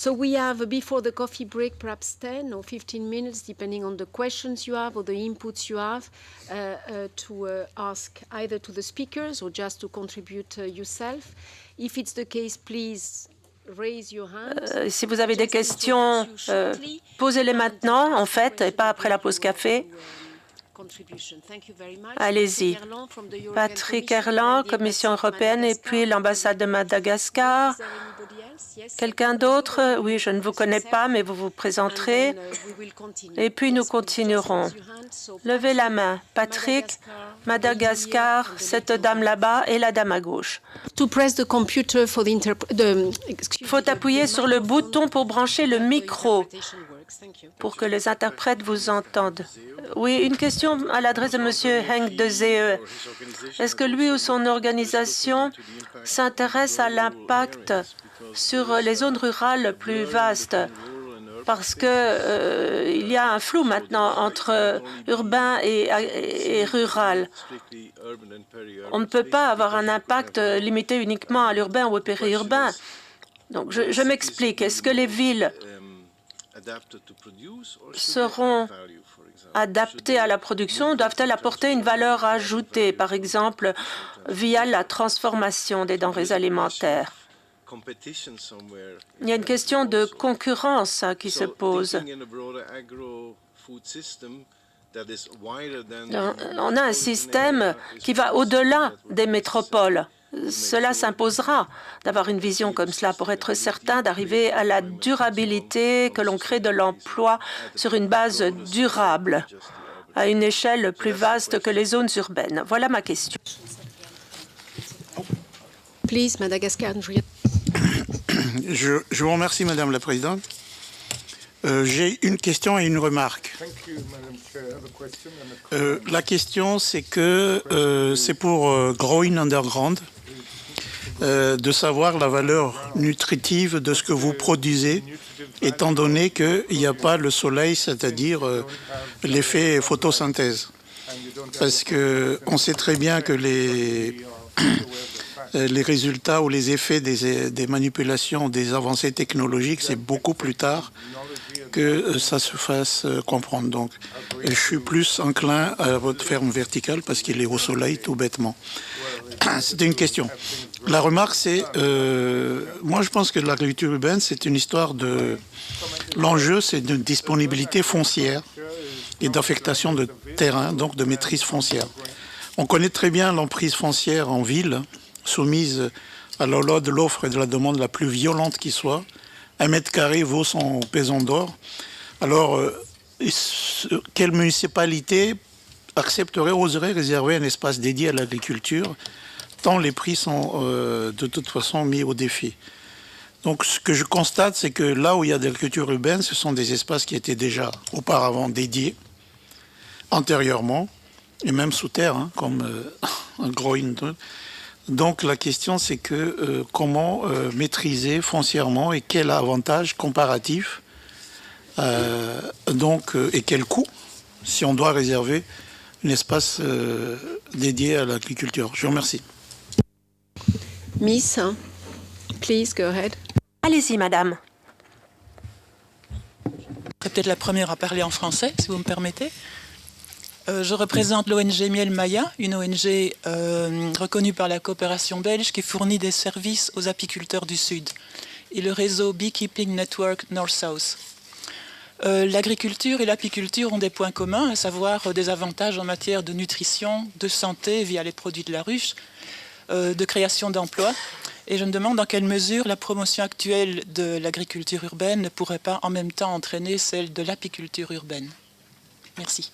So we have, before the coffee break, perhaps 10 or 15 minutes, depending on the questions you have or the inputs you have, to ask either to the speakers or just to contribute yourself. If it's the case, please raise your hand. Si vous avez des questions, posez-les maintenant, en fait, et pas après la pause café. Allez-y. Patrick Erland, Commission européenne, et puis l'ambassade de Madagascar. Quelqu'un d'autre? Oui, je ne vous connais pas, mais vous vous présenterez. Et puis nous continuerons. Levez la main. Patrick, Madagascar, cette dame là-bas et la dame à gauche. Il faut appuyer sur le bouton pour brancher le micro pour que les interprètes vous entendent. Oui, une question à l'adresse de M. Henk de Zee. Est-ce que lui ou son organisation s'intéresse à l'impact sur les zones rurales plus vastes? Parce que il y a un flou maintenant entre urbain et rural. On ne peut pas avoir un impact limité uniquement à l'urbain ou au périurbain. Donc, je m'explique. Est-ce que les villes seront adaptées à la production? Doivent-elles apporter une valeur ajoutée, par exemple, via la transformation des denrées alimentaires? Il y a une question de concurrence qui se pose. On a un système qui va au-delà des métropoles. Cela s'imposera d'avoir une vision comme cela pour être certain d'arriver à la durabilité, que l'on crée de l'emploi sur une base durable, à une échelle plus vaste que les zones urbaines. Voilà ma question. Please, Madagascar. Je vous remercie, Madame la Présidente. J'ai une question et une remarque. La question, c'est que c'est pour Growing Underground de savoir la valeur nutritive de ce que vous produisez, étant donné qu'il n'y a pas le soleil, c'est-à-dire l'effet photosynthèse. Parce qu'on sait très bien que les résultats ou les effets des manipulations, des avancées technologiques, c'est beaucoup plus tard que ça se fasse comprendre. Donc, je suis plus enclin à votre ferme verticale parce qu'il est au soleil, tout bêtement. C'était une question. La remarque, c'est, moi je pense que l'agriculture urbaine, c'est une histoire de... L'enjeu, c'est de disponibilité foncière et d'affectation de terrain, donc de maîtrise foncière. On connaît très bien l'emprise foncière en ville, soumise à la loi de l'offre et de la demande la plus violente qui soit. 1 mètre carré vaut son pesant d'or. Alors, quelle municipalité accepterait, oserait réserver un espace dédié à l'agriculture, tant les prix sont de toute façon mis au défi. Donc, ce que je constate, c'est que là où il y a de l'agriculture urbaine, ce sont des espaces qui étaient déjà auparavant dédiés, antérieurement, et même sous terre, hein, comme un growing. Donc la question, c'est que comment maîtriser foncièrement et quel avantage comparatif et quel coût si on doit réserver un espace dédié à l'agriculture. Je vous remercie. Miss, please go ahead. Allez-y, madame. Je serai peut-être la première à parler en français, si vous me permettez. Je représente l'ONG Miel Maya, une ONG reconnue par la coopération belge qui fournit des services aux apiculteurs du Sud, et le réseau Beekeeping Network North-South. L'agriculture et l'apiculture ont des points communs, à savoir des avantages en matière de nutrition, de santé via les produits de la ruche, de création d'emplois. Et je me demande dans quelle mesure la promotion actuelle de l'agriculture urbaine ne pourrait pas en même temps entraîner celle de l'apiculture urbaine. Merci.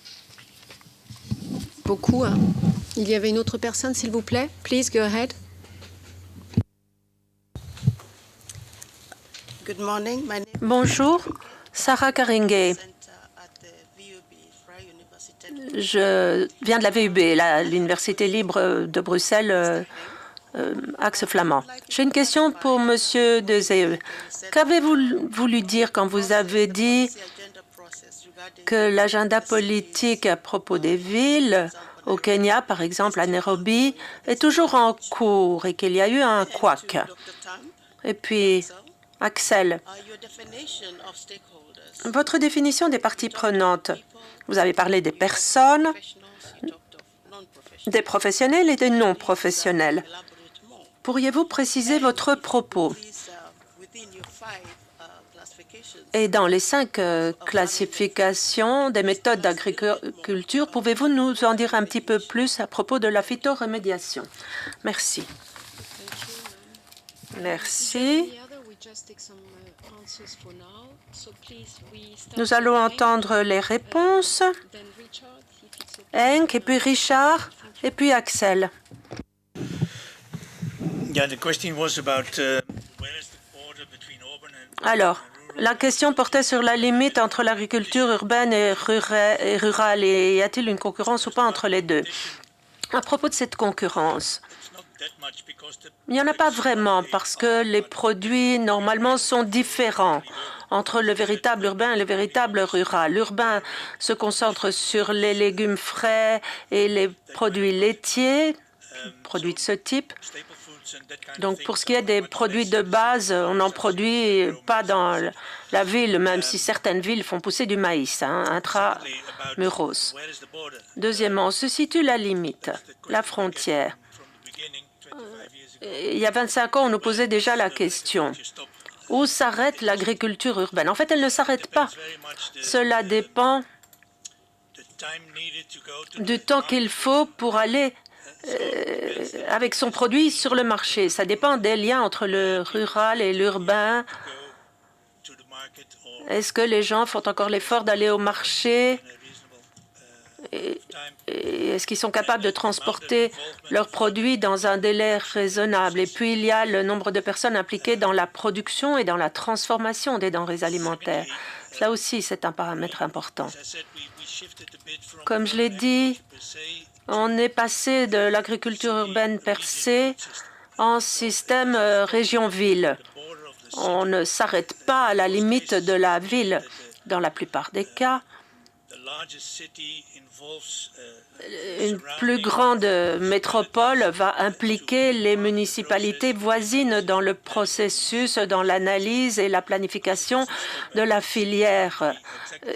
Beaucoup. Hein. Il y avait une autre personne, s'il vous plaît. Please go ahead. Good morning. My name Bonjour, Sarah Karingé. Je viens de la VUB, l'Université libre de Bruxelles, axe flamand. J'ai une question pour Monsieur de Zee. Qu'avez-vous voulu dire quand vous avez dit que l'agenda politique à propos des villes, au Kenya, par exemple, à Nairobi, est toujours en cours et qu'il y a eu un couac? Et puis, Axel, votre définition des parties prenantes. Vous avez parlé des personnes, des professionnels et des non-professionnels. Pourriez-vous préciser votre propos? Et dans les 5 classifications des méthodes d'agriculture, pouvez-vous nous en dire un petit peu plus à propos de la phytoremédiation? Merci. Merci. Nous allons entendre les réponses. Henk, et puis Richard, et puis Axel. Alors, la question portait sur la limite entre l'agriculture urbaine et rurale. Et y a-t-il une concurrence ou pas entre les deux? À propos de cette concurrence, il n'y en a pas vraiment parce que les produits, normalement, sont différents entre le véritable urbain et le véritable rural. L'urbain se concentre sur les légumes frais et les produits laitiers, produits de ce type. Donc, pour ce qui est des produits de base, on n'en produit pas dans la ville, même si certaines villes font pousser du maïs, intramuros. Deuxièmement, on se situe la limite, la frontière. Il y a 25 ans, on nous posait déjà la question. Où s'arrête l'agriculture urbaine? En fait, elle ne s'arrête pas. Cela dépend du temps qu'il faut pour aller avec son produit sur le marché. Ça dépend des liens entre le rural et l'urbain. Est-ce que les gens font encore l'effort d'aller au marché? Et est-ce qu'ils sont capables de transporter leurs produits dans un délai raisonnable? Et puis, il y a le nombre de personnes impliquées dans la production et dans la transformation des denrées alimentaires. Là aussi, c'est un paramètre important. Comme je l'ai dit, on est passé de l'agriculture urbaine per se en système région-ville. On ne s'arrête pas à la limite de la ville. Dans la plupart des cas, une plus grande métropole va impliquer les municipalités voisines dans le processus, dans l'analyse et la planification de la filière,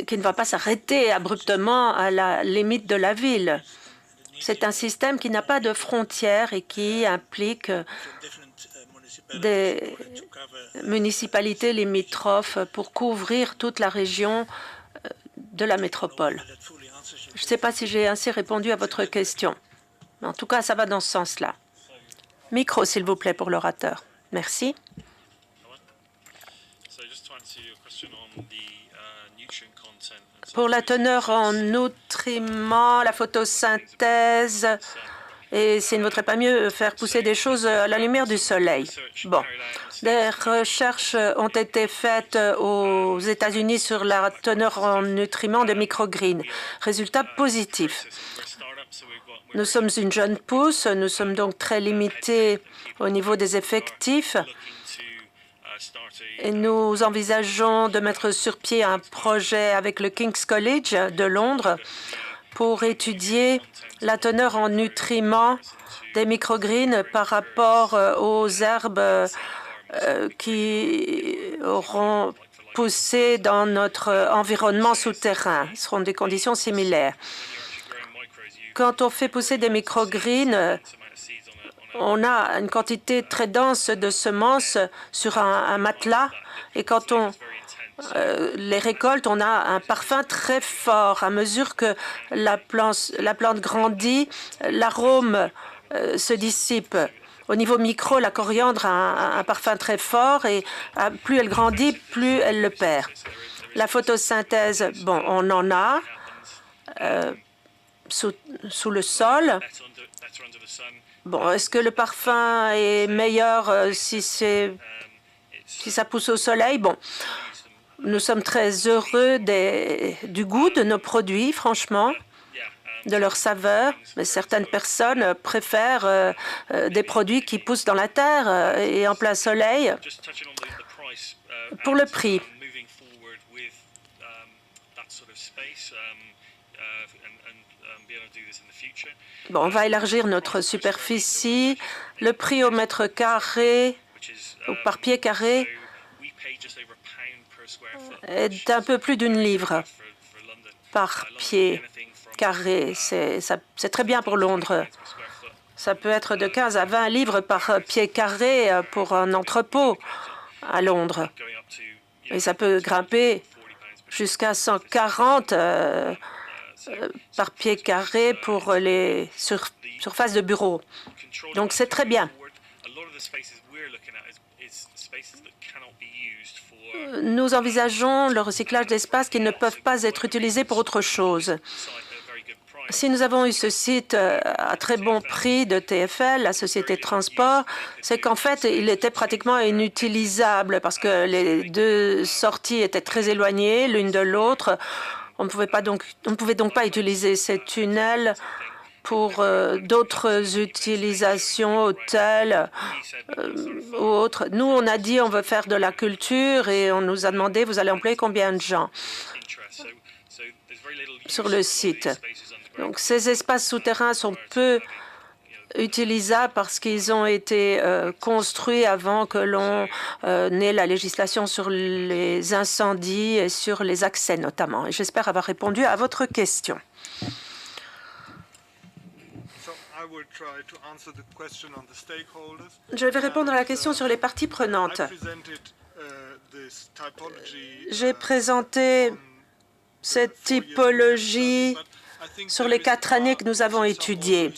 qui ne va pas s'arrêter abruptement à la limite de la ville. C'est un système qui n'a pas de frontières et qui implique des municipalités limitrophes pour couvrir toute la région de la métropole. Je ne sais pas si j'ai ainsi répondu à votre question. Mais en tout cas, ça va dans ce sens-là. Micro, s'il vous plaît, pour l'orateur. Merci. Pour la teneur en nutriments, la photosynthèse, et s'il ne vaudrait pas mieux faire pousser des choses à la lumière du soleil. Bon, des recherches ont été faites aux États-Unis sur la teneur en nutriments de microgreens. Résultat positif. Nous sommes une jeune pousse, nous sommes donc très limités au niveau des effectifs. Et nous envisageons de mettre sur pied un projet avec le King's College de Londres pour étudier la teneur en nutriments des microgreens par rapport aux herbes qui auront poussé dans notre environnement souterrain. Ce seront des conditions similaires. Quand on fait pousser des microgreens, on a une quantité très dense de semences sur un matelas et quand on les récolte, on a un parfum très fort. À mesure que la plante grandit, l'arôme se dissipe. Au niveau micro, la coriandre a un parfum très fort et plus elle grandit, plus elle le perd. La photosynthèse, bon, on en a sous le sol. Bon, est-ce que le parfum est meilleur si ça pousse au soleil? Bon, nous sommes très heureux du goût de nos produits, franchement, de leur saveur. Mais certaines personnes préfèrent des produits qui poussent dans la terre et en plein soleil. Pour le prix, bon, on va élargir notre superficie. Le prix au mètre carré ou par pied carré est d'un peu plus d'une livre par pied carré. C'est très bien pour Londres. Ça peut être de 15 à 20 livres par pied carré pour un entrepôt à Londres. Et ça peut grimper jusqu'à 140 par pied carré pour les surfaces de bureaux. Donc c'est très bien. Nous envisageons le recyclage d'espaces qui ne peuvent pas être utilisés pour autre chose. Si nous avons eu ce site à très bon prix de TfL, la société de transport, c'est qu'en fait, il était pratiquement inutilisable parce que les deux sorties étaient très éloignées l'une de l'autre. On ne pouvait donc pas utiliser ces tunnels pour d'autres utilisations, hôtels ou autres. Nous, on a dit on veut faire de la culture et on nous a demandé vous allez employer combien de gens sur le site. Donc, ces espaces souterrains sont peu utilisables parce qu'ils ont été construits avant que l'on ait la législation sur les incendies et sur les accès notamment. Et j'espère avoir répondu à votre question. Je vais répondre à la question sur les parties prenantes. J'ai présenté cette typologie sur les 4 années que nous avons étudiées.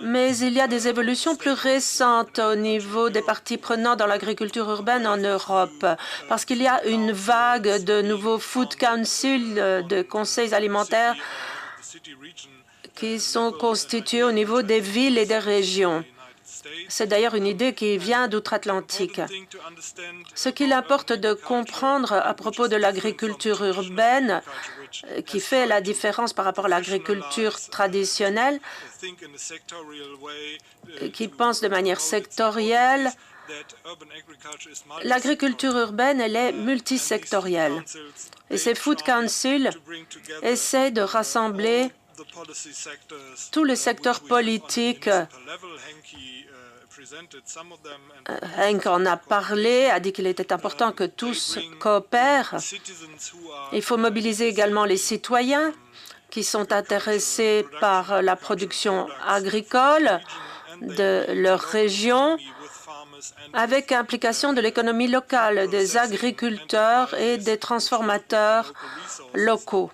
Mais il y a des évolutions plus récentes au niveau des parties prenantes dans l'agriculture urbaine en Europe, parce qu'il y a une vague de nouveaux food councils, de conseils alimentaires qui sont constitués au niveau des villes et des régions. C'est d'ailleurs une idée qui vient d'outre-Atlantique. Ce qu'il importe de comprendre à propos de l'agriculture urbaine, qui fait la différence par rapport à l'agriculture traditionnelle, qui pense de manière sectorielle, l'agriculture urbaine, elle est multisectorielle. Et ces food councils essaient de rassembler tous les secteurs politiques. Henk en a parlé, a dit qu'il était important que tous coopèrent. Il faut mobiliser également les citoyens qui sont intéressés par la production agricole de leur région, avec implication de l'économie locale, des agriculteurs et des transformateurs locaux.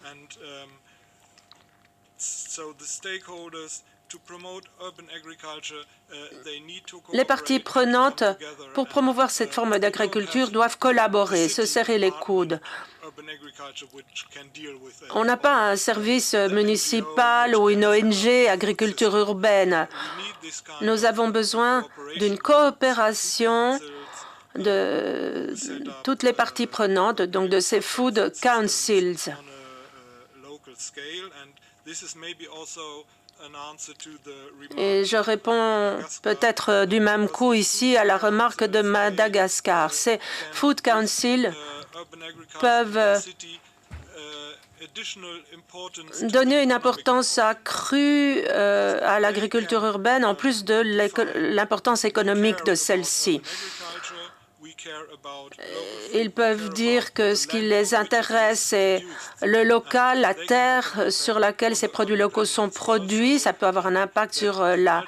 Les parties prenantes, pour promouvoir cette forme d'agriculture, doivent collaborer, se serrer les coudes. On n'a pas un service municipal ou une ONG agriculture urbaine. Nous avons besoin d'une coopération de toutes les parties prenantes, donc de ces food councils. Et je réponds peut-être du même coup ici à la remarque de Madagascar. Ces food councils peuvent donner une importance accrue à l'agriculture urbaine en plus de l'importance économique de celle-ci. Ils peuvent dire que ce qui les intéresse, c'est le local, la terre sur laquelle ces produits locaux sont produits. Ça peut avoir un impact sur la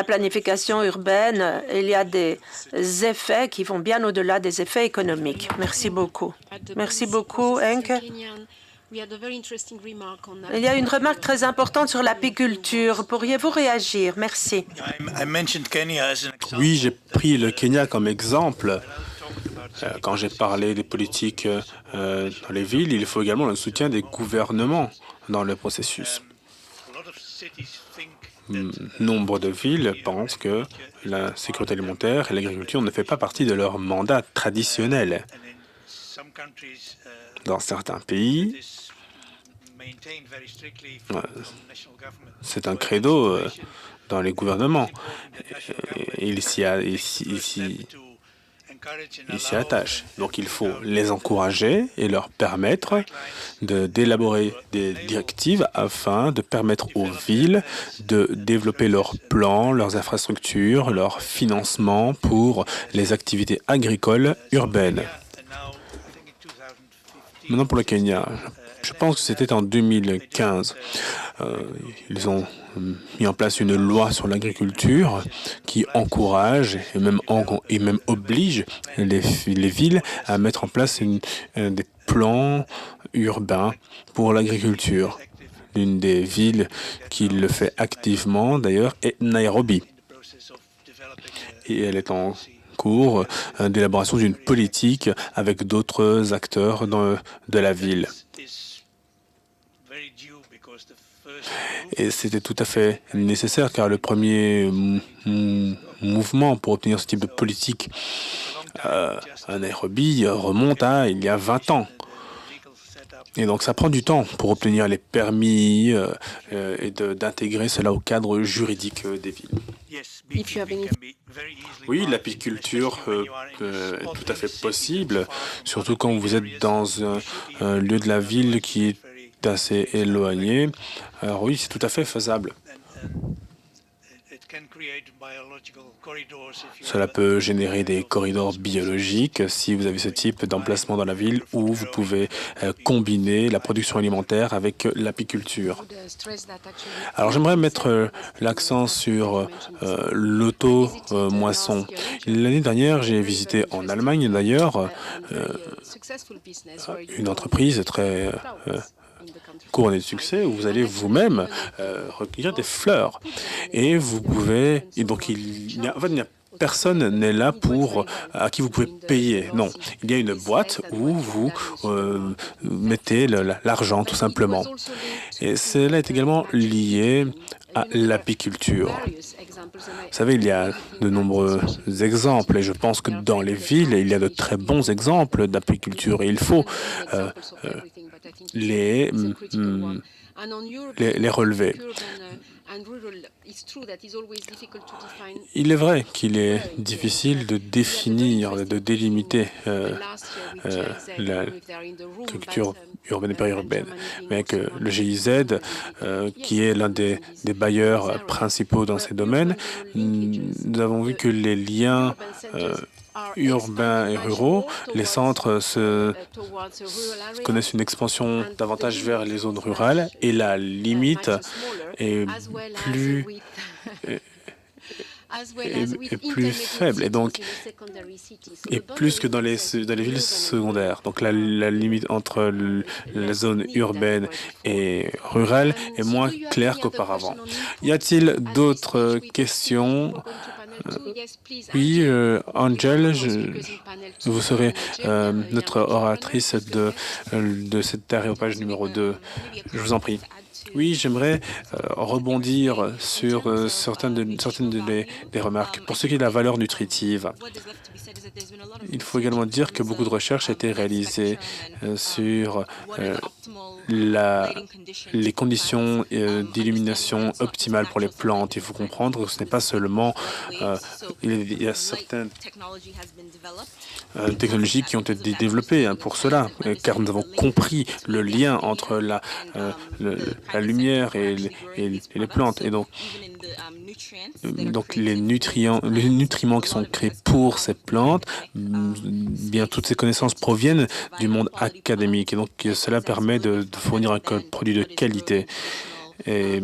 planification urbaine. Il y a des effets qui vont bien au-delà des effets économiques. Merci beaucoup. Merci beaucoup, Henk. Il y a une remarque très importante sur l'apiculture. Pourriez-vous réagir? Merci. Oui, j'ai pris le Kenya comme exemple. Quand j'ai parlé des politiques dans les villes, il faut également le soutien des gouvernements dans le processus. Nombre de villes pensent que la sécurité alimentaire et l'agriculture ne fait pas partie de leur mandat traditionnel. Dans certains pays, c'est un credo ils s'y attachent. Donc il faut les encourager et leur permettre d'élaborer des directives afin de permettre aux villes de développer leurs plans, leurs infrastructures, leur financement pour les activités agricoles urbaines. Maintenant pour le Kenya, je pense que c'était en 2015. Ils ont mis en place une loi sur l'agriculture qui encourage et même oblige les villes à mettre en place des plans urbains pour l'agriculture. L'une des villes qui le fait activement, d'ailleurs, est Nairobi. Et elle est en cours d'élaboration d'une politique avec d'autres acteurs de la ville. Et c'était tout à fait nécessaire car le premier mouvement pour obtenir ce type de politique à Nairobi remonte à il y a 20 ans. Et donc ça prend du temps pour obtenir les permis et d'intégrer cela au cadre juridique des villes. Oui, l'apiculture est tout à fait possible, surtout quand vous êtes dans un lieu de la ville qui est assez éloigné. Alors oui, c'est tout à fait faisable. Cela peut générer des corridors biologiques si vous avez ce type d'emplacement dans la ville où vous pouvez combiner la production alimentaire avec l'apiculture. Alors j'aimerais mettre l'accent sur l'auto-moisson. L'année dernière, j'ai visité en Allemagne d'ailleurs une entreprise très couronnée de succès où vous allez vous-même recueillir des fleurs et vous pouvez personne n'est là à qui vous pouvez payer. Non, il y a une boîte où vous mettez l'argent tout simplement. Et cela est également lié à l'apiculture. Vous savez, il y a de nombreux exemples et je pense que dans les villes, il y a de très bons exemples d'apiculture et il faut les relever. Il est vrai qu'il est difficile de définir, de délimiter la culture urbaine et périurbaine, mais que le GIZ, qui est l'un des bailleurs principaux dans ces domaines, nous avons vu que les liens urbains et ruraux, les centres connaissent une expansion davantage vers les zones rurales et la limite est plus faible et donc et plus que dans les villes secondaires. Donc la limite entre la zone urbaine et rurale est moins claire qu'auparavant. Y a-t-il d'autres questions? Oui, Angel, vous serez notre oratrice de cette aréopage numéro 2. Je vous en prie. Oui, j'aimerais rebondir sur certaines des remarques. Pour ce qui est de la valeur nutritive, il faut également dire que beaucoup de recherches ont été réalisées sur les conditions d'illumination optimales pour les plantes. Il faut comprendre que ce n'est pas seulement... il y a certaines technologies qui ont été développées pour cela, car nous avons compris le lien entre la lumière et les plantes. Et donc les nutriments qui sont créés pour ces plantes, bien toutes ces connaissances proviennent du monde académique. Et donc cela permet de fournir un produit de qualité. Et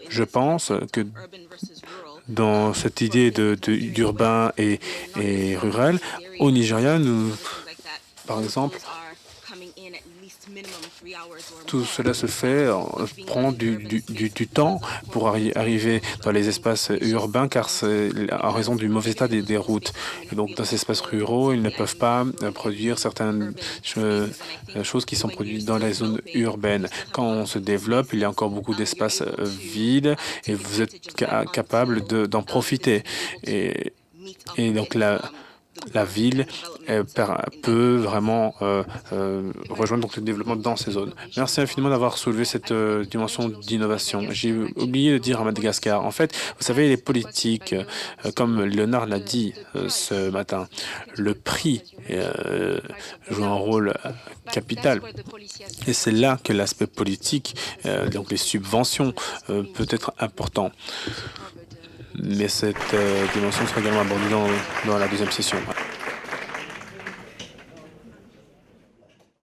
je pense que dans cette idée d'urbain et rural, au Nigeria, par exemple, tout cela se fait, prend du temps pour arriver dans les espaces urbains, car c'est en raison du mauvais état des routes. Et donc, dans ces espaces ruraux, ils ne peuvent pas produire certaines choses qui sont produites dans les zones urbaines. Quand on se développe, il y a encore beaucoup d'espaces vides et vous êtes capable d'en profiter. Et donc, la ville peut vraiment rejoindre donc, le développement dans ces zones. Merci infiniment d'avoir soulevé cette dimension d'innovation. J'ai oublié de dire à Madagascar, en fait, vous savez, les politiques, comme Léonard l'a dit ce matin, le prix joue un rôle capital. Et c'est là que l'aspect politique, donc les subventions, peut être important. Mais cette dimension sera également abordée dans la deuxième session.